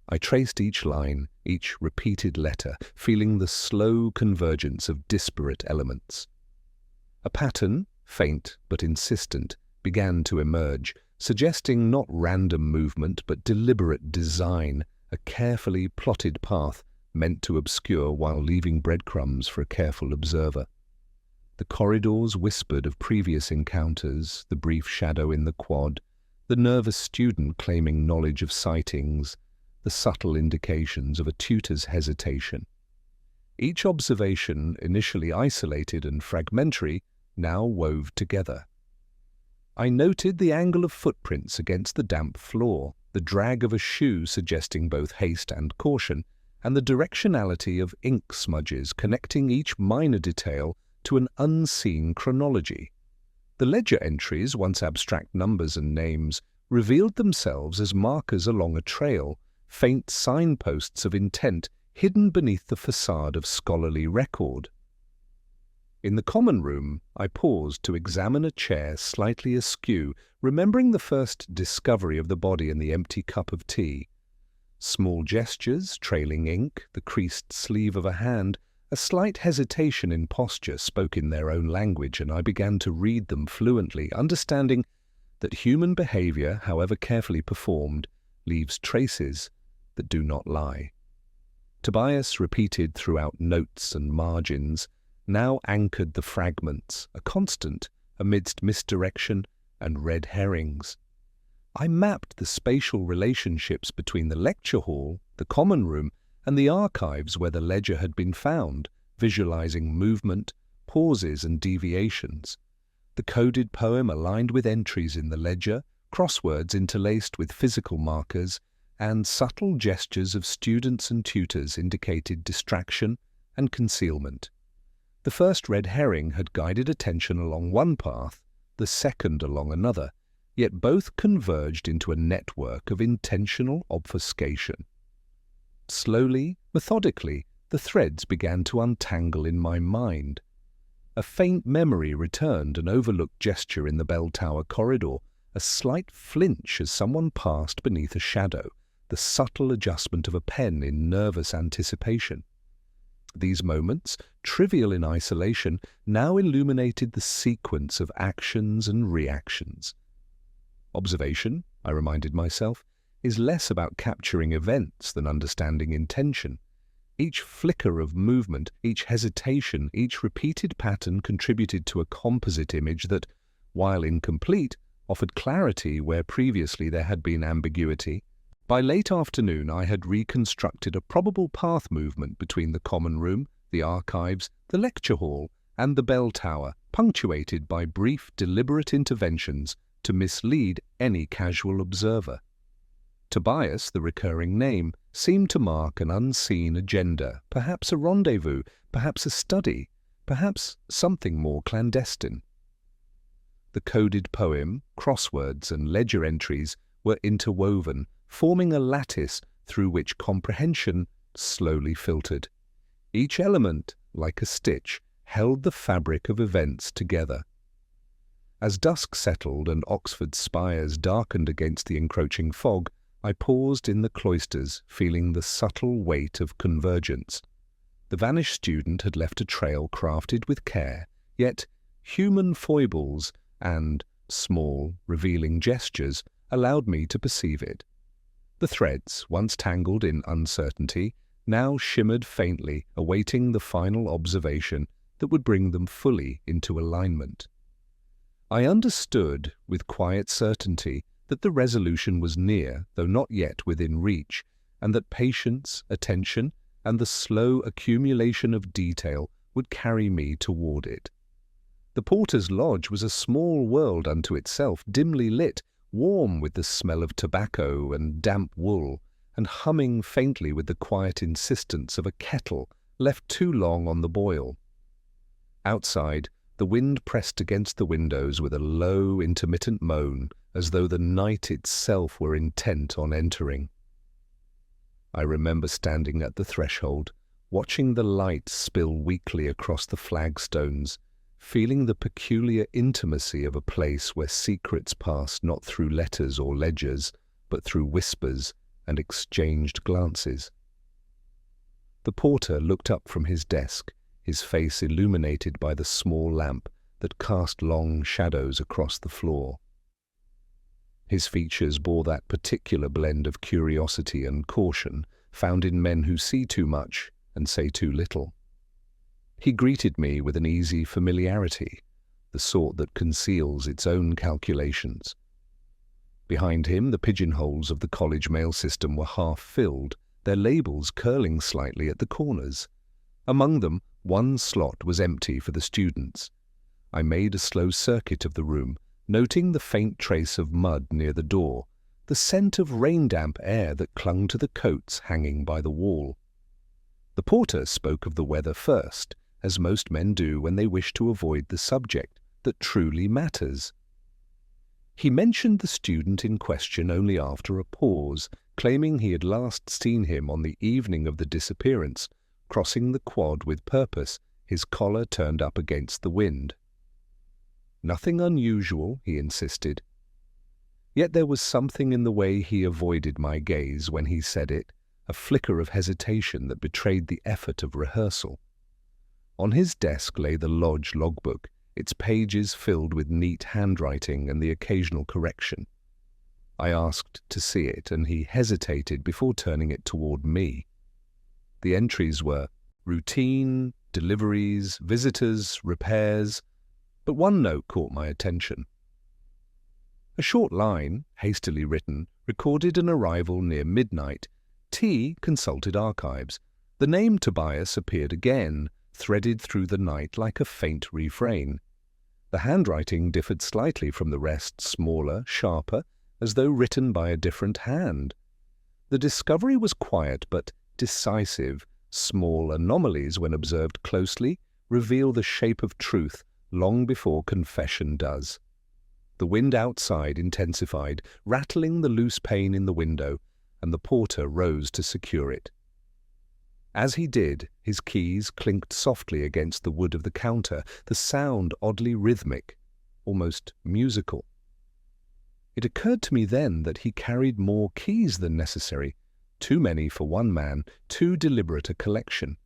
A: I traced each line, each repeated letter, feeling the slow convergence of disparate elements. A pattern, faint but insistent, began to emerge, suggesting not random movement but deliberate design, a carefully plotted path meant to obscure while leaving breadcrumbs for a careful observer. The corridors whispered of previous encounters, the brief shadow in the quad, the nervous student claiming knowledge of sightings, the subtle indications of a tutor's hesitation. Each observation, initially isolated and fragmentary, now wove together. I noted the angle of footprints against the damp floor, the drag of a shoe suggesting both haste and caution, and the directionality of ink smudges connecting each minor detail to an unseen chronology. The The ledger entries, once abstract numbers and names, revealed themselves as markers along a trail, faint signposts of intent hidden beneath the facade of scholarly record. In the common room, I paused to examine a chair slightly askew, remembering the first discovery of the body in the empty cup of tea. Small gestures, trailing ink, the creased sleeve of a hand, a slight hesitation in posture spoke in their own language, and I began to read them fluently, understanding that human behavior, however carefully performed, leaves traces that do not lie. Tobias repeated throughout notes and margins, now anchored the fragments, a constant amidst misdirection and red herrings. I mapped the spatial relationships between the lecture hall, the common room, and the archives where the ledger had been found, visualizing movement, pauses, and deviations. The coded poem aligned with entries in the ledger, crosswords interlaced with physical markers, and subtle gestures of students and tutors indicated distraction and concealment. The first red herring had guided attention along one path, the second along another, yet both converged into a network of intentional obfuscation. Slowly, methodically, the threads began to untangle in my mind. A faint memory returned, an overlooked gesture in the bell tower corridor, a slight flinch as someone passed beneath a shadow, the subtle adjustment of a pen in nervous anticipation. These moments, trivial in isolation, now illuminated the sequence of actions and reactions. Observation, I reminded myself, is less about capturing events than understanding intention. Each flicker of movement, each hesitation, each repeated pattern contributed to a composite image that, while incomplete, offered clarity where previously there had been ambiguity. By late afternoon, I had reconstructed a probable path movement between the common room, the archives, the lecture hall, and the bell tower, punctuated by brief, deliberate interventions to mislead any casual observer. Tobias, the recurring name, seemed to mark an unseen agenda, perhaps a rendezvous, perhaps a study, perhaps something more clandestine. The coded poem, crosswords, and ledger entries were interwoven, forming a lattice through which comprehension slowly filtered. Each element, like a stitch, held the fabric of events together. As dusk settled and Oxford's spires darkened against the encroaching fog, I paused in the cloisters, feeling the subtle weight of convergence. The vanished student had left a trail crafted with care, yet human foibles and small, revealing gestures allowed me to perceive it. The threads, once tangled in uncertainty, now shimmered faintly, awaiting the final observation that would bring them fully into alignment. I understood, with quiet certainty, that the resolution was near, though not yet within reach, and that patience, attention, and the slow accumulation of detail would carry me toward it. The porter's lodge was a small world unto itself, dimly lit, warm with the smell of tobacco and damp wool, and humming faintly with the quiet insistence of a kettle left too long on the boil. Outside, the wind pressed against the windows with a low, intermittent moan, as though the night itself were intent on entering. I remember standing at the threshold, watching the light spill weakly across the flagstones, feeling the peculiar intimacy of a place where secrets passed not through letters or ledgers, but through whispers and exchanged glances. The porter looked up from his desk, his face illuminated by the small lamp that cast long shadows across the floor. His features bore that particular blend of curiosity and caution found in men who see too much and say too little. He greeted me with an easy familiarity, the sort that conceals its own calculations. Behind him, the pigeonholes of the college mail system were half filled, their labels curling slightly at the corners. Among them, one slot was empty for the students. I made a slow circuit of the room, noting the faint trace of mud near the door, the scent of rain-damp air that clung to the coats hanging by the wall. The porter spoke of the weather first, as most men do when they wish to avoid the subject, that truly matters. He mentioned the student in question only after a pause, claiming he had last seen him on the evening of the disappearance, crossing the quad with purpose, his collar turned up against the wind. Nothing unusual, he insisted. Yet there was something in the way he avoided my gaze when he said it, a flicker of hesitation that betrayed the effort of rehearsal. On his desk lay the lodge logbook, its pages filled with neat handwriting and the occasional correction. I asked to see it, and he hesitated before turning it toward me. The entries were routine, deliveries, visitors, repairs, but one note caught my attention. A short line, hastily written, recorded an arrival near midnight. T consulted archives. The name Tobias appeared again, threaded through the night like a faint refrain. The handwriting differed slightly from the rest, smaller, sharper, as though written by a different hand. The discovery was quiet but decisive. Small anomalies, when observed closely, reveal the shape of truth long before confession does. The wind outside intensified, rattling the loose pane in the window, and the porter rose to secure it. As he did, his keys clinked softly against the wood of the counter, the sound oddly rhythmic, almost musical. It occurred to me then that he carried more keys than necessary, too many for one man, too deliberate a collection.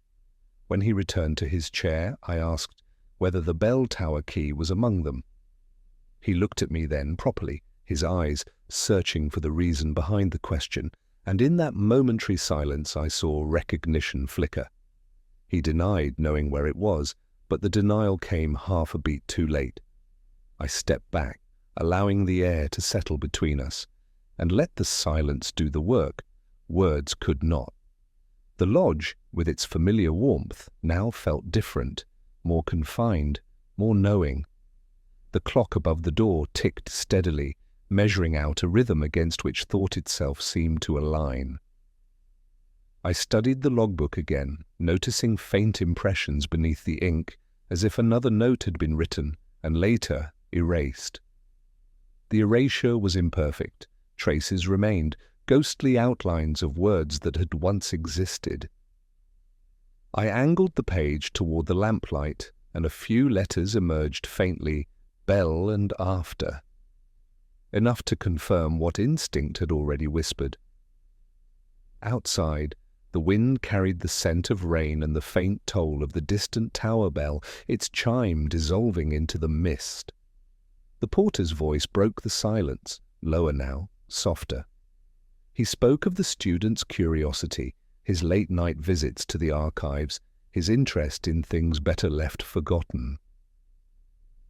A: When he returned to his chair, I asked whether the bell tower key was among them. He looked at me then properly, his eyes searching for the reason behind the question, and in that momentary silence I saw recognition flicker. He denied knowing where it was, but the denial came half a beat too late. I stepped back, allowing the air to settle between us, and let the silence do the work. Words could not. The lodge, with its familiar warmth, now felt different, more confined, more knowing. The clock above the door ticked steadily, measuring out a rhythm against which thought itself seemed to align. I studied the logbook again, noticing faint impressions beneath the ink, as if another note had been written, and later erased. The erasure was imperfect. Traces remained, ghostly outlines of words that had once existed. I angled the page toward the lamplight, and a few letters emerged faintly, bell and after. Enough to confirm what instinct had already whispered. Outside, the wind carried the scent of rain and the faint toll of the distant tower bell, its chime dissolving into the mist. The porter's voice broke the silence, lower now, softer. He spoke of the student's curiosity, his late-night visits to the archives, his interest in things better left forgotten.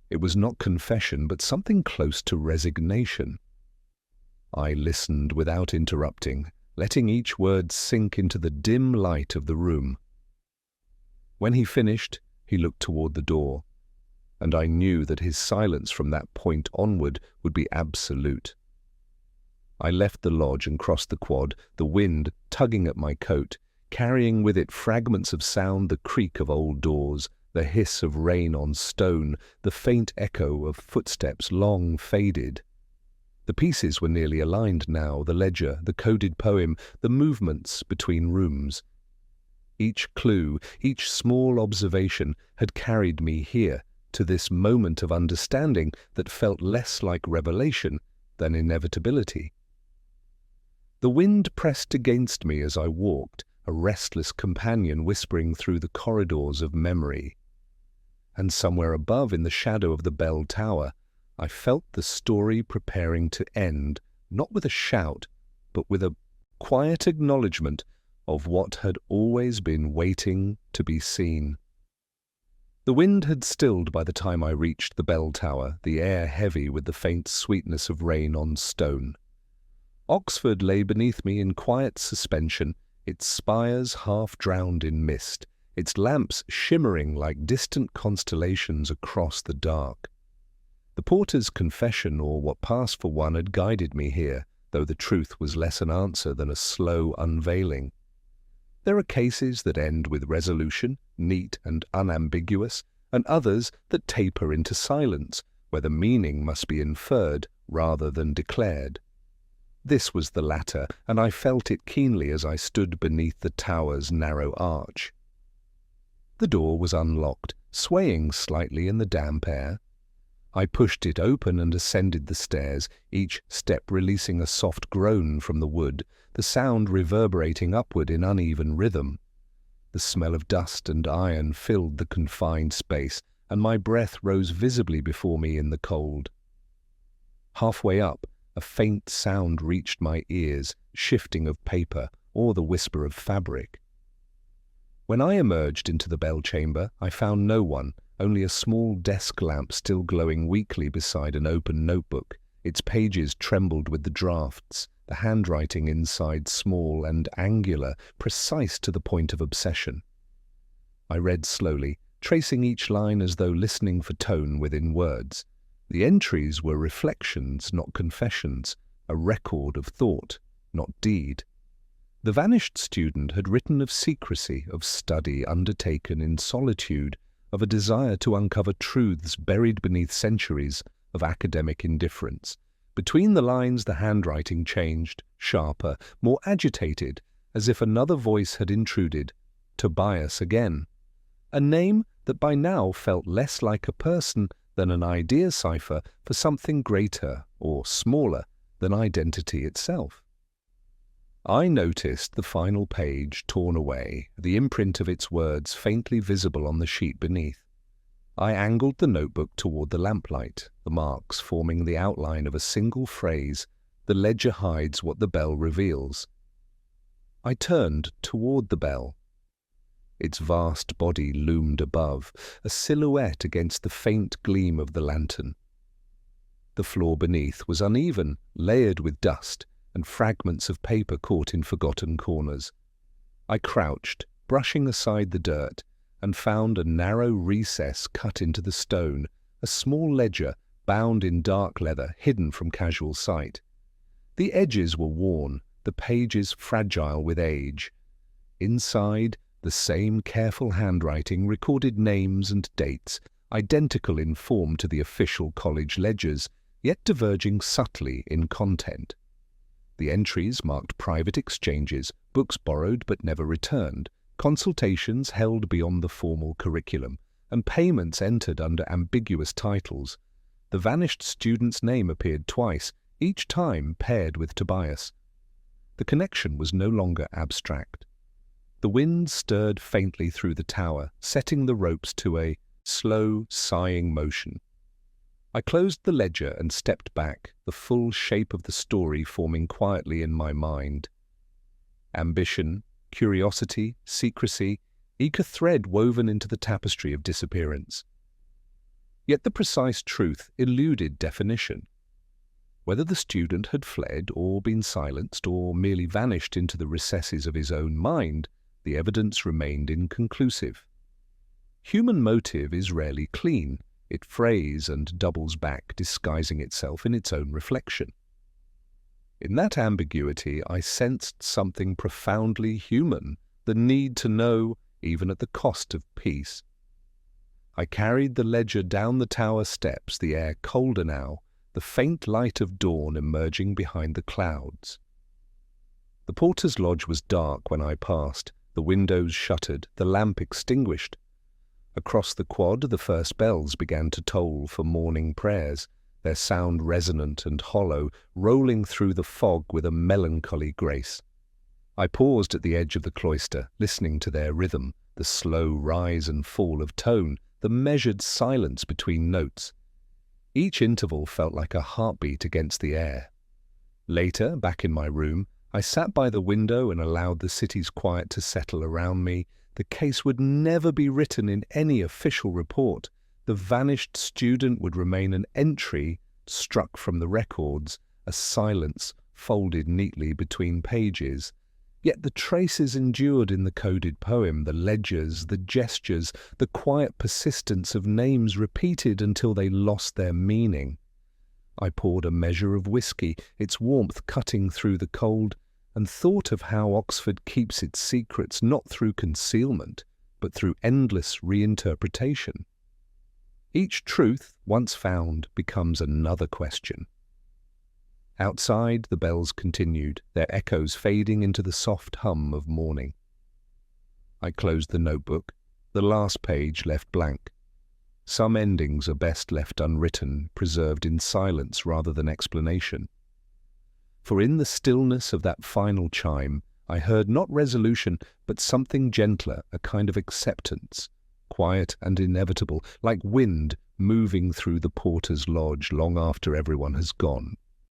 A: It was not confession, but something close to resignation. I listened without interrupting, letting each word sink into the dim light of the room. When he finished, he looked toward the door, and I knew that his silence from that point onward would be absolute. I left the lodge and crossed the quad, the wind tugging at my coat, carrying with it fragments of sound, the creak of old doors, the hiss of rain on stone, the faint echo of footsteps long faded. The pieces were nearly aligned now, the ledger, the coded poem, the movements between rooms. Each clue, each small observation had carried me here, to this moment of understanding that felt less like revelation than inevitability. The wind pressed against me as I walked, a restless companion whispering through the corridors of memory. And somewhere above, in the shadow of the bell tower, I felt the story preparing to end, not with a shout, but with a quiet acknowledgement of what had always been waiting to be seen. The wind had stilled by the time I reached the bell tower, the air heavy with the faint sweetness of rain on stone. Oxford lay beneath me in quiet suspension, its spires half drowned in mist, its lamps shimmering like distant constellations across the dark. The porter's confession, or what passed for one, had guided me here, though the truth was less an answer than a slow unveiling. There are cases that end with resolution, neat and unambiguous, and others that taper into silence, where the meaning must be inferred rather than declared. This was the latter, and I felt it keenly as I stood beneath the tower's narrow arch. The door was unlocked, swaying slightly in the damp air. I pushed it open and ascended the stairs, each step releasing a soft groan from the wood, the sound reverberating upward in uneven rhythm. The smell of dust and iron filled the confined space, and my breath rose visibly before me in the cold. Halfway up, a faint sound reached my ears, shifting of paper or the whisper of fabric. When I emerged into the bell chamber, I found no one, only a small desk lamp still glowing weakly beside an open notebook. Its pages trembled with the drafts, the handwriting inside small and angular, precise to the point of obsession. I read slowly, tracing each line as though listening for tone within words. The entries were reflections, not confessions, a record of thought, not deed. The vanished student had written of secrecy, of study undertaken in solitude, of a desire to uncover truths buried beneath centuries of academic indifference. Between the lines the handwriting changed, sharper, more agitated, as if another voice had intruded. Tobias again. A name that by now felt less like a person than an idea cipher for something greater or smaller than identity itself. I noticed the final page torn away, the imprint of its words faintly visible on the sheet beneath. I angled the notebook toward the lamplight, the marks forming the outline of a single phrase, "The ledger hides what the bell reveals." I turned toward the bell. Its vast body loomed above, a silhouette against the faint gleam of the lantern. The floor beneath was uneven, layered with dust, and fragments of paper caught in forgotten corners. I crouched, brushing aside the dirt, and found a narrow recess cut into the stone, a small ledger bound in dark leather hidden from casual sight. The edges were worn, the pages fragile with age. Inside, the same careful handwriting recorded names and dates, identical in form to the official college ledgers, yet diverging subtly in content. The entries marked private exchanges, books borrowed but never returned, consultations held beyond the formal curriculum, and payments entered under ambiguous titles. The vanished student's name appeared twice, each time paired with Tobias. The connection was no longer abstract. The wind stirred faintly through the tower, setting the ropes to a slow, sighing motion. I closed the ledger and stepped back, the full shape of the story forming quietly in my mind. Ambition, curiosity, secrecy, eke a thread woven into the tapestry of disappearance. Yet the precise truth eluded definition. Whether the student had fled or been silenced or merely vanished into the recesses of his own mind, the evidence remained inconclusive. Human motive is rarely clean. It frays and doubles back, disguising itself in its own reflection. In that ambiguity, I sensed something profoundly human, the need to know, even at the cost of peace. I carried the ledger down the tower steps, the air colder now, the faint light of dawn emerging behind the clouds. The porter's lodge was dark when I passed, the windows shuttered, the lamp extinguished. Across the quad, the first bells began to toll for morning prayers, their sound resonant and hollow, rolling through the fog with a melancholy grace. I paused at the edge of the cloister, listening to their rhythm, the slow rise and fall of tone, the measured silence between notes. Each interval felt like a heartbeat against the air. Later, back in my room, I sat by the window and allowed the city's quiet to settle around me. The case would never be written in any official report. The vanished student would remain an entry struck from the records, a silence folded neatly between pages. Yet the traces endured in the coded poem, the ledgers, the gestures, the quiet persistence of names repeated until they lost their meaning. I poured a measure of whiskey, its warmth cutting through the cold, and thought of how Oxford keeps its secrets not through concealment, but through endless reinterpretation. Each truth, once found, becomes another question. Outside, the bells continued, their echoes fading into the soft hum of morning. I closed the notebook, the last page left blank. Some endings are best left unwritten, preserved in silence rather than explanation. For in the stillness of that final chime, I heard not resolution, but something gentler, a kind of acceptance, quiet and inevitable, like wind moving through the porter's lodge long after everyone has gone.